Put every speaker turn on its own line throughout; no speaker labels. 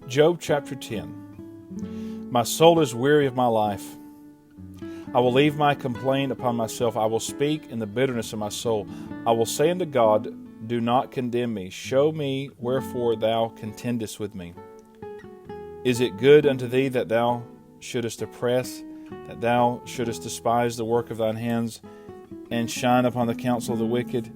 Job chapter 10. My soul is weary of my life. I will leave my complaint upon myself. I will speak in the bitterness of my soul. I will say unto God, do not condemn me. Show me wherefore thou contendest with me. Is it good unto thee that thou shouldest oppress, that thou shouldest despise the work of thine hands, and shine upon the counsel of the wicked?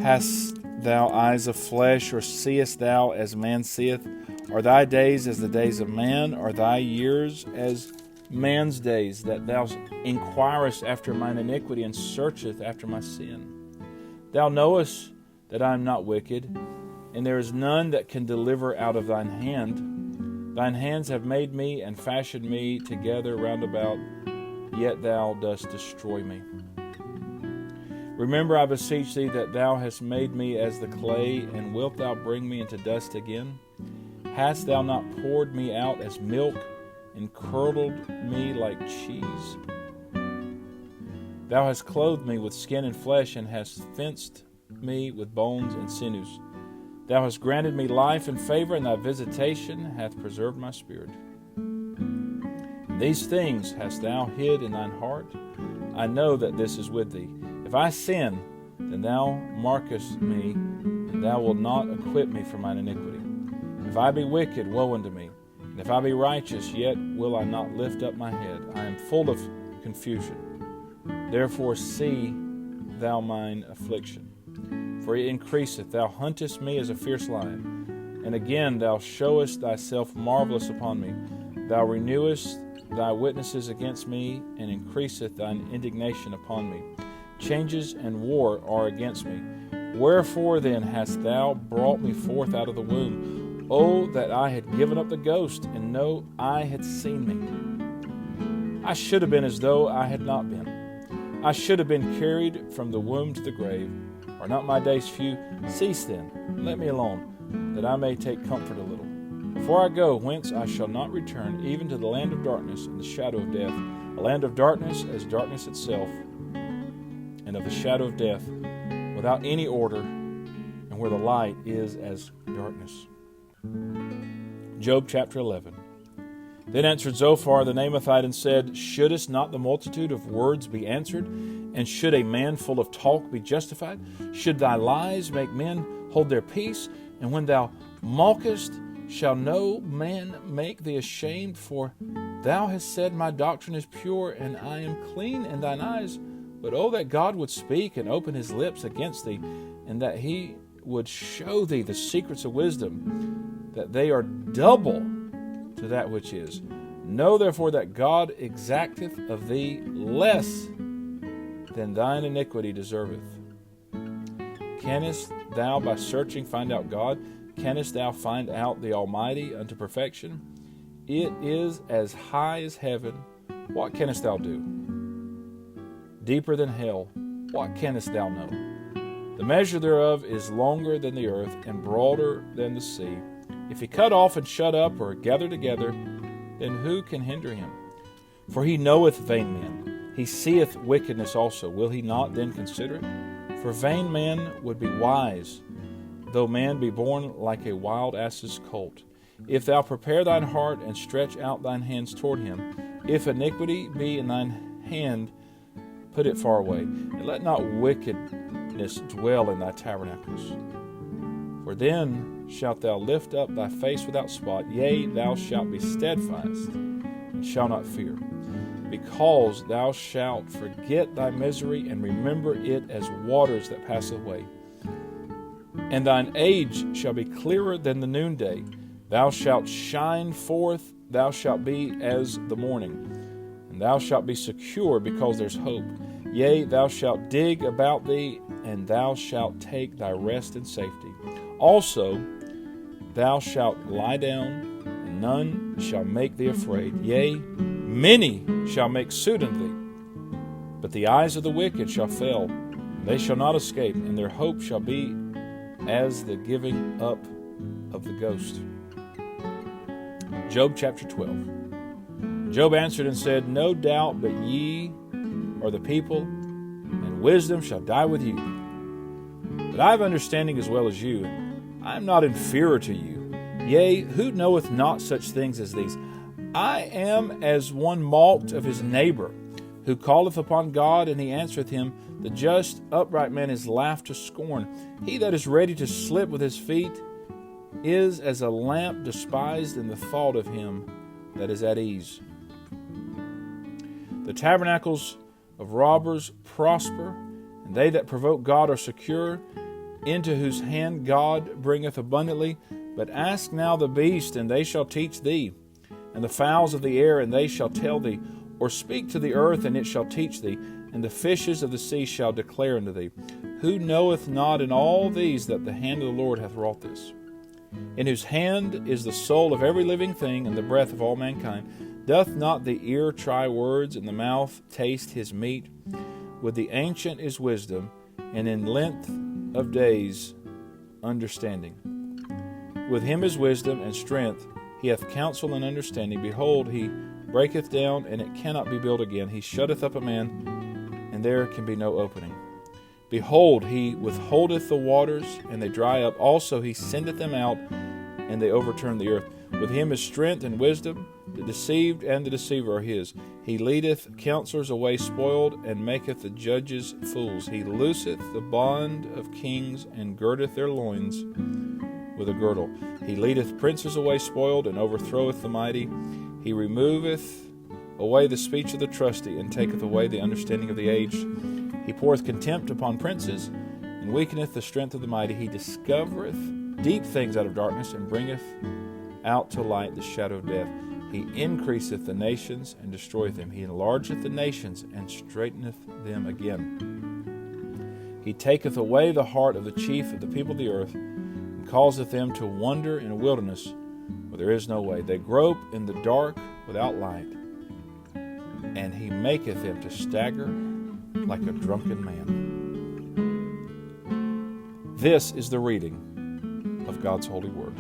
Hast thou eyes of flesh, or seest thou as man seeth? Are thy days as the days of man? Are thy years as man's days, that thou inquirest after mine iniquity, and searcheth after my sin? Thou knowest that I am not wicked, and there is none that can deliver out of thine hand. Thine hands have made me and fashioned me together round about, yet thou dost destroy me. Remember, I beseech thee, that thou hast made me as the clay, and wilt thou bring me into dust again? Hast thou not poured me out as milk, and curdled me like cheese? Thou hast clothed me with skin and flesh, and hast fenced me with bones and sinews. Thou hast granted me life and favor, and thy visitation hath preserved my spirit. These things hast thou hid in thine heart. I know that this is with thee. If I sin, then thou markest me, and thou wilt not acquit me for mine iniquity. If I be wicked, woe unto me. And if I be righteous, yet will I not lift up my head. I am full of confusion. Therefore see thou mine affliction, for it increaseth. Thou huntest me as a fierce lion. And again thou showest thyself marvelous upon me. Thou renewest thy witnesses against me, and increaseth thine indignation upon me. Changes and war are against me. Wherefore then hast thou brought me forth out of the womb? Oh, that I had given up the ghost, and no eye had seen me. I should have been as though I had not been. I should have been carried from the womb to the grave. Are not my days few? Cease then, and let me alone, that I may take comfort a little. Before I go, whence I shall not return, even to the land of darkness and the shadow of death, a land of darkness as darkness itself, and of the shadow of death, without any order, and where the light is as darkness. Job chapter 11. Then answered Zophar the Naamathite and said, Shouldest not the multitude of words be answered? And should a man full of talk be justified? Should thy lies make men hold their peace? And when thou mockest, shall no man make thee ashamed? For thou hast said, My doctrine is pure, and I am clean in thine eyes. But oh, that God would speak and open his lips against thee, and that he would show thee the secrets of wisdom, that they are double to that which is. Know therefore that God exacteth of thee less than thine iniquity deserveth. Canst thou by searching find out God? Canst thou find out the Almighty unto perfection? It is as high as heaven. What canst thou do? Deeper than hell. What canst thou know? The measure thereof is longer than the earth, and broader than the sea. If he cut off and shut up, or gather together, then who can hinder him? For he knoweth vain men. He seeth wickedness also. Will he not then consider it? For vain man would be wise, though man be born like a wild ass's colt. If thou prepare thine heart, and stretch out thine hands toward him, if iniquity be in thine hand, put it far away, and let not wickedness dwell in thy tabernacles. For then shalt thou lift up thy face without spot, yea, thou shalt be steadfast, and shalt not fear, because thou shalt forget thy misery, and remember it as waters that pass away. And thine age shall be clearer than the noonday. Thou shalt shine forth, thou shalt be as the morning, and thou shalt be secure, because there's hope. Yea, thou shalt dig about thee, and thou shalt take thy rest in safety. Also, thou shalt lie down, and none shall make thee afraid. Yea, many shall make suit unto thee. But the eyes of the wicked shall fail, and they shall not escape, and their hope shall be as the giving up of the ghost. Job chapter 12. Job answered and said, No doubt but ye are the people, and wisdom shall die with you. But I have understanding as well as you, and I am not inferior to you. Yea, who knoweth not such things as these? I am as one mocked of his neighbor, who calleth upon God, and he answereth him. The just, upright man is laughed to scorn. He that is ready to slip with his feet is as a lamp despised in the thought of him that is at ease. The tabernacles of robbers prosper, and they that provoke God are secure, into whose hand God bringeth abundantly. But ask now the beast, and they shall teach thee, and the fowls of the air, and they shall tell thee. Or speak to the earth, and it shall teach thee, and the fishes of the sea shall declare unto thee. Who knoweth not in all these that the hand of the Lord hath wrought this? In whose hand is the soul of every living thing, and the breath of all mankind. Doth not the ear try words, and the mouth taste his meat? With the ancient is wisdom, and in length of days understanding. With him is wisdom and strength. He hath counsel and understanding. Behold, he breaketh down, and it cannot be built again. He shutteth up a man, and there can be no opening. Behold, he withholdeth the waters, and they dry up. Also he sendeth them out, and they overturn the earth. With him is strength and wisdom. The deceived and the deceiver are his. He leadeth counselors away spoiled, and maketh the judges fools. He looseth the bond of kings, and girdeth their loins with a girdle. He leadeth princes away spoiled, and overthroweth the mighty. He removeth away the speech of the trusty, and taketh away the understanding of the aged. He poureth contempt upon princes, and weakeneth the strength of the mighty. He discovereth deep things out of darkness, and bringeth out to light the shadow of death. He increaseth the nations, and destroyeth them. He enlargeth the nations, and straighteneth them again. He taketh away the heart of the chief of the people of the earth, and causeth them to wander in a wilderness where there is no way. They grope in the dark without light, and he maketh them to stagger like a drunken man. This is the reading of God's holy word.